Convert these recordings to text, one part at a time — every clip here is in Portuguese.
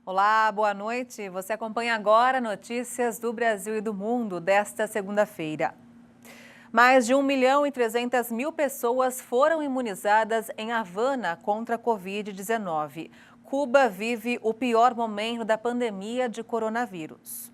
Olá, boa noite. Você acompanha agora notícias do Brasil e do mundo desta segunda-feira. Mais de 1.300.000 pessoas foram imunizadas em Havana contra a Covid-19. Cuba vive o pior momento da pandemia de coronavírus.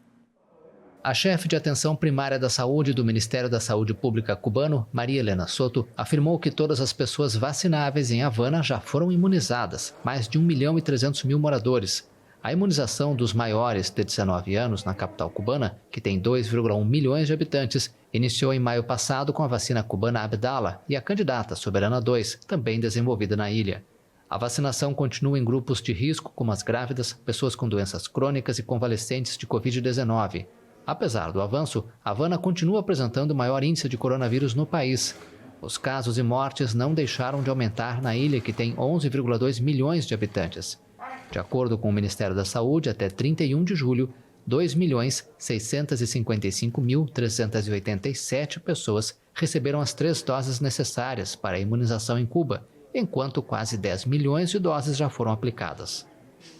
A chefe de atenção primária da saúde do Ministério da Saúde Pública cubano, Maria Helena Soto, afirmou que todas as pessoas vacináveis em Havana já foram imunizadas, mais de 1.300.000 moradores. A imunização dos maiores de 19 anos na capital cubana, que tem 2,1 milhões de habitantes, iniciou em maio passado com a vacina cubana Abdala e a candidata Soberana 2, também desenvolvida na ilha. A vacinação continua em grupos de risco, como as grávidas, pessoas com doenças crônicas e convalescentes de Covid-19. Apesar do avanço, Havana continua apresentando o maior índice de coronavírus no país. Os casos e mortes não deixaram de aumentar na ilha, que tem 11,2 milhões de habitantes. De acordo com o Ministério da Saúde, até 31 de julho, 2.655.387 pessoas receberam as 3 doses necessárias para a imunização em Cuba, enquanto quase 10 milhões de doses já foram aplicadas.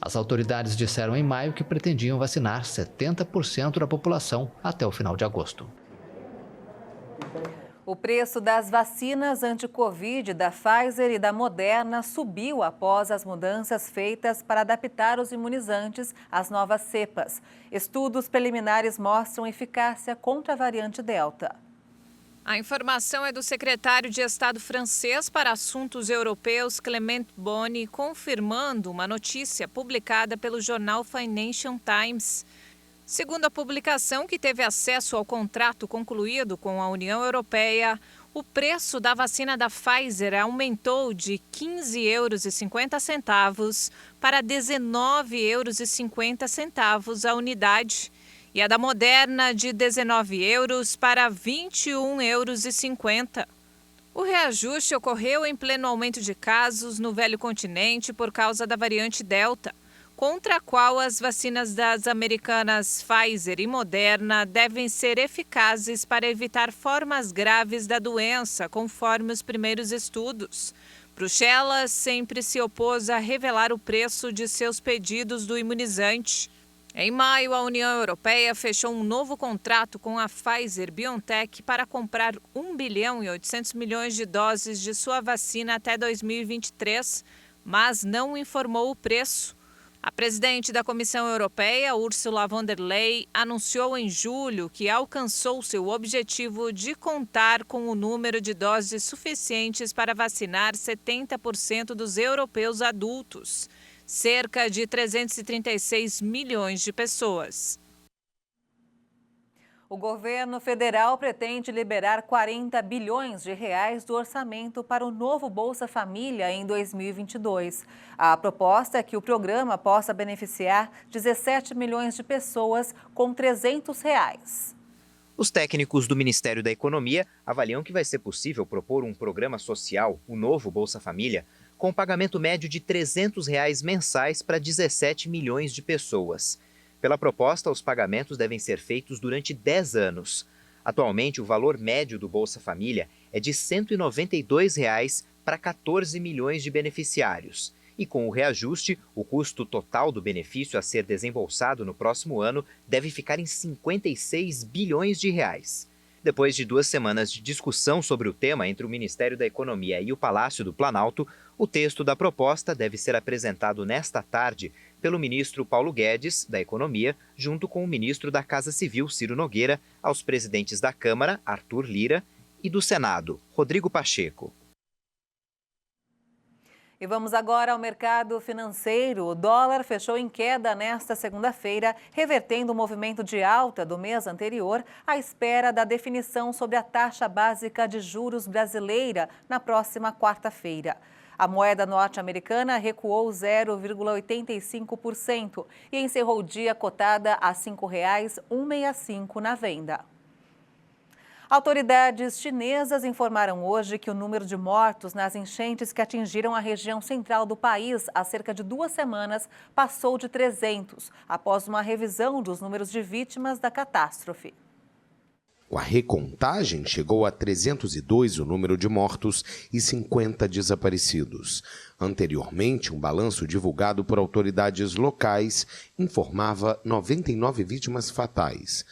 As autoridades disseram em maio que pretendiam vacinar 70% da população até o final de agosto. O preço das vacinas anti-Covid da Pfizer e da Moderna subiu após as mudanças feitas para adaptar os imunizantes às novas cepas. Estudos preliminares mostram eficácia contra a variante Delta. A informação é do secretário de Estado francês para Assuntos Europeus, Clément Beaune, confirmando uma notícia publicada pelo jornal Financial Times. Segundo a publicação, que teve acesso ao contrato concluído com a União Europeia, o preço da vacina da Pfizer aumentou de 15,50 € para 19,50 € a unidade. E a da Moderna de 19 € para 21,50 €. O reajuste ocorreu em pleno aumento de casos no velho continente por causa da variante Delta, contra a qual as vacinas das americanas Pfizer e Moderna devem ser eficazes para evitar formas graves da doença, conforme os primeiros estudos. Bruxelas sempre se opôs a revelar o preço de seus pedidos do imunizante. Em maio, a União Europeia fechou um novo contrato com a Pfizer-BioNTech para comprar 1,8 bilhão de doses de sua vacina até 2023, mas não informou o preço. A presidente da Comissão Europeia, Ursula von der Leyen, anunciou em julho que alcançou seu objetivo de contar com o número de doses suficientes para vacinar 70% dos europeus adultos. Cerca de 336 milhões de pessoas. O governo federal pretende liberar 40 bilhões de reais do orçamento para o novo Bolsa Família em 2022. A proposta é que o programa possa beneficiar 17 milhões de pessoas com R$300. Os técnicos do Ministério da Economia avaliam que vai ser possível propor um programa social, o novo Bolsa Família, com pagamento médio de R$300 mensais para 17 milhões de pessoas. Pela proposta, os pagamentos devem ser feitos durante 10 anos. Atualmente, o valor médio do Bolsa Família é de R$ 192 para 14 milhões de beneficiários. E com o reajuste, o custo total do benefício a ser desembolsado no próximo ano deve ficar em 56 bilhões de reais. Depois de 2 semanas de discussão sobre o tema entre o Ministério da Economia e o Palácio do Planalto, o texto da proposta deve ser apresentado nesta tarde pelo ministro Paulo Guedes, da Economia, junto com o ministro da Casa Civil, Ciro Nogueira, aos presidentes da Câmara, Arthur Lira, e do Senado, Rodrigo Pacheco. E vamos agora ao mercado financeiro. O dólar fechou em queda nesta segunda-feira, revertendo o movimento de alta do mês anterior, à espera da definição sobre a taxa básica de juros brasileira na próxima quarta-feira. A moeda norte-americana recuou 0,85% e encerrou o dia cotada a R$ 5,165 na venda. Autoridades chinesas informaram hoje que o número de mortos nas enchentes que atingiram a região central do país há cerca de 2 semanas passou de 300, após uma revisão dos números de vítimas da catástrofe. Com a recontagem, chegou a 302 o número de mortos e 50 desaparecidos. Anteriormente, um balanço divulgado por autoridades locais informava 99 vítimas fatais.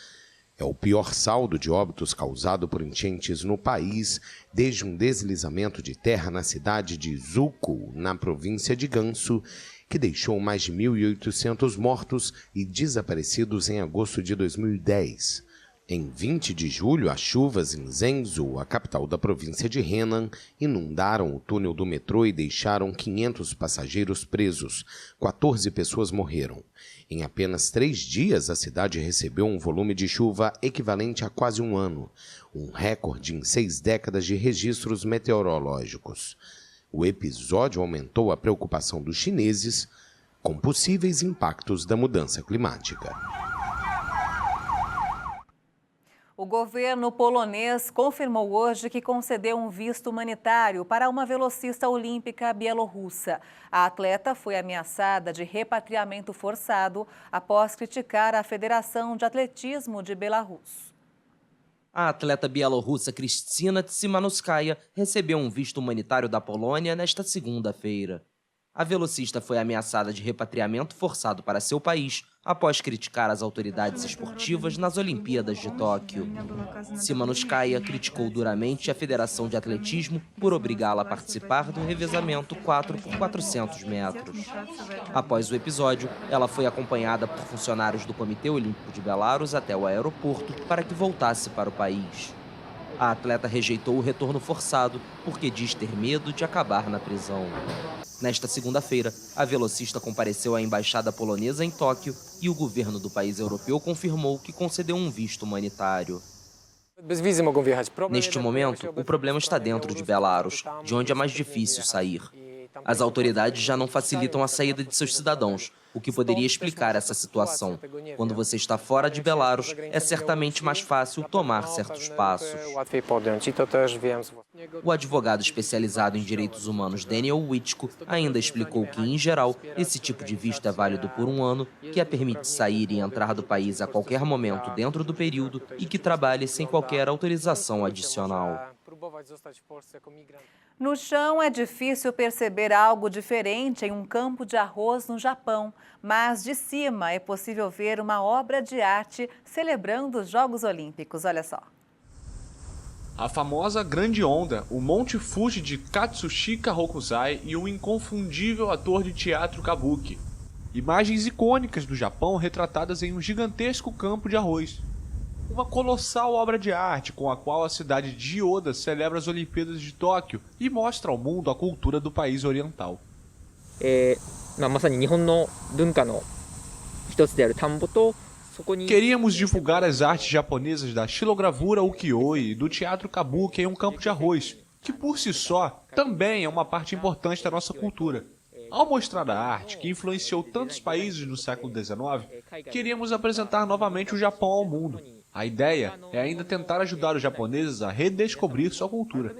É o pior saldo de óbitos causado por enchentes no país desde um deslizamento de terra na cidade de Zuco, na província de Gansu, que deixou mais de 1.800 mortos e desaparecidos em agosto de 2010. Em 20 de julho, as chuvas em Zhengzhou, a capital da província de Henan, inundaram o túnel do metrô e deixaram 500 passageiros presos. 14 pessoas morreram. Em apenas 3 dias, a cidade recebeu um volume de chuva equivalente a quase um ano, um recorde em 6 décadas de registros meteorológicos. O episódio aumentou a preocupação dos chineses com possíveis impactos da mudança climática. O governo polonês confirmou hoje que concedeu um visto humanitário para uma velocista olímpica bielorrussa. A atleta foi ameaçada de repatriamento forçado após criticar a Federação de Atletismo de Belarus. A atleta bielorrussa Krystyna Tsimanouskaya recebeu um visto humanitário da Polônia nesta segunda-feira. A velocista foi ameaçada de repatriamento forçado para seu país após criticar as autoridades esportivas nas Olimpíadas de Tóquio. Tsimanouskaya criticou duramente a Federação de Atletismo por obrigá-la a participar do revezamento 4x400 metros. Após o episódio, ela foi acompanhada por funcionários do Comitê Olímpico de Belarus até o aeroporto para que voltasse para o país. A atleta rejeitou o retorno forçado porque diz ter medo de acabar na prisão. Nesta segunda-feira, a velocista compareceu à embaixada polonesa em Tóquio e o governo do país europeu confirmou que concedeu um visto humanitário. Neste momento, o problema está dentro de Belarus, de onde é mais difícil sair. As autoridades já não facilitam a saída de seus cidadãos, o que poderia explicar essa situação. Quando você está fora de Belarus, é certamente mais fácil tomar certos passos. O advogado especializado em direitos humanos Daniel Wiczko ainda explicou que, em geral, esse tipo de visto é válido por um ano, que a permite sair e entrar do país a qualquer momento dentro do período e que trabalhe sem qualquer autorização adicional. No chão, é difícil perceber algo diferente em um campo de arroz no Japão, mas de cima é possível ver uma obra de arte celebrando os Jogos Olímpicos. Olha só. A famosa Grande Onda, o Monte Fuji de Katsushika Hokusai e o inconfundível ator de teatro Kabuki. Imagens icônicas do Japão retratadas em um gigantesco campo de arroz. Uma colossal obra de arte com a qual a cidade de Oda celebra as Olimpíadas de Tóquio e mostra ao mundo a cultura do país oriental. Queríamos divulgar as artes japonesas da xilogravura ukiyo-e e do teatro kabuki em um campo de arroz, que por si só também é uma parte importante da nossa cultura. Ao mostrar a arte que influenciou tantos países no século XIX, queríamos apresentar novamente o Japão ao mundo. A ideia é ainda tentar ajudar os japoneses a redescobrir sua cultura.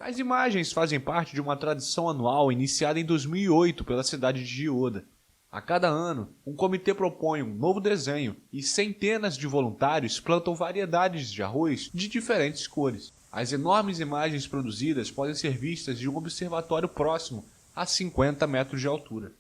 As imagens fazem parte de uma tradição anual iniciada em 2008 pela cidade de Yoda. A cada ano, um comitê propõe um novo desenho e centenas de voluntários plantam variedades de arroz de diferentes cores. As enormes imagens produzidas podem ser vistas de um observatório próximo, a 50 metros de altura.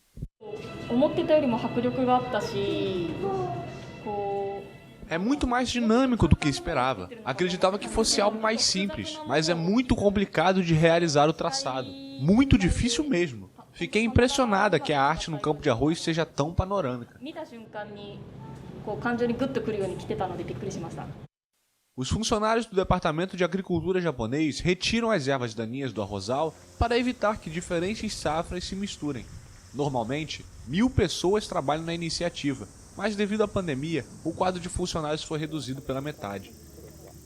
É muito mais dinâmico do que esperava. Acreditava que fosse algo mais simples, mas é muito complicado de realizar o traçado. Muito difícil mesmo. Fiquei impressionada que a arte no campo de arroz seja tão panorâmica. Os funcionários do Departamento de Agricultura japonês retiram as ervas daninhas do arrozal para evitar que diferentes safras se misturem. Normalmente, 1.000 pessoas trabalham na iniciativa, mas devido à pandemia, o quadro de funcionários foi reduzido pela metade.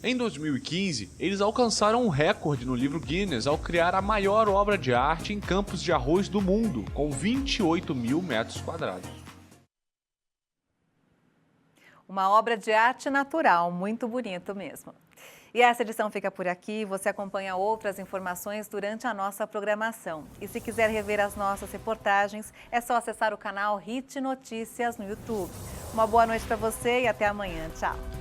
Em 2015, eles alcançaram um recorde no livro Guinness ao criar a maior obra de arte em campos de arroz do mundo, com 28.000 metros quadrados. Uma obra de arte natural, muito bonito mesmo. E essa edição fica por aqui. Você acompanha outras informações durante a nossa programação. E se quiser rever as nossas reportagens, é só acessar o canal HIT Notícias no YouTube. Uma boa noite para você e até amanhã. Tchau.